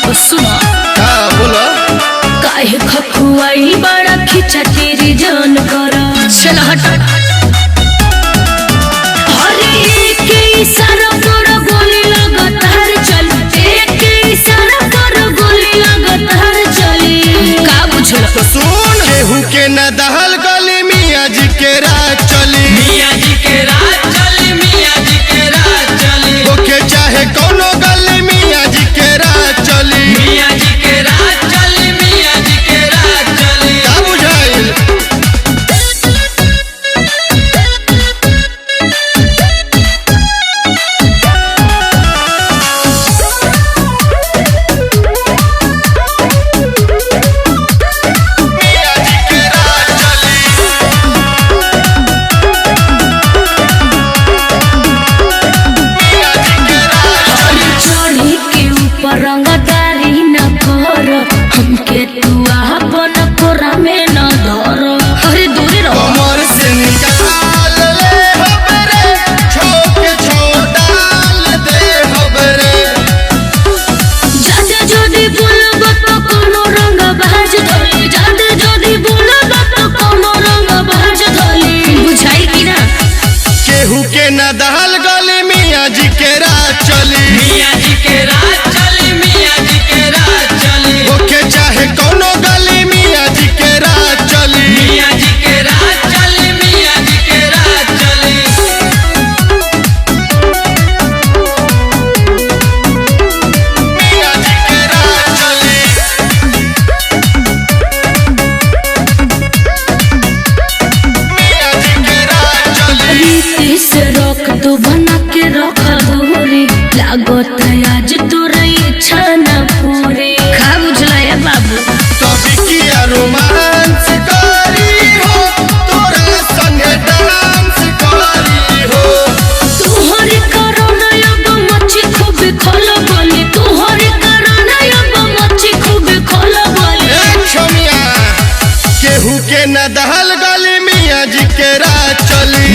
तो सुनो बोलो काहे खखुआई बड़ा खिंचा तेरी जान करा चल हटा अरे एक इशारा पर गोली लगातार चल एक इशारा पर गोली लगातार चली का बुझल तो सुन केहू के न दहल गली मियाँ जी के रात चली मियाँ जी के रात चली मियाँ जी के रात चली ओके चाहे कोनो गली मियाँ जी के रात चली मियाँ जी के रात चली मियाँ जी के रात चली का बुझाइल मियाँ जी के रात चली मियाँ जी के रात चली चढ़ी के ऊपर रंगदारी न कर हमके तू अपन कोरा में न धर अरे दूर रहो कमर से निकाल ले हबरे छोके छोड़ाल दे हबरे जादे जोदी बोलब तो कोनो रंग बाज धली जादे जोदी बोलब तो कोनो रंग बाज धली बुझाई कि ना केहू के न दहल गली मियाँ जी के रात चली मियाँ जी के रात चली मियाँ जी के रात चली ओके चाहे कोनो गली मियाँ जी के रात चली मियाँ जी के रात चली मियाँ जी के रात चली मियाँ जी के रात चली मियाँ जी के रात चली रीति से रख दो बना के रख दूरी लागत है आज तोरा इच्छा न पूरी का बुझला है बाबू कभी किया रोमांस करी हो तोरा संगे डांस करी हो तुहरे कारण अब मच्छी खूब खोल बोली तुहरे कारण अब मच्छी खूब खोल बोली क्षमिया केहू के न दहल गली मियाँ जी के रात चली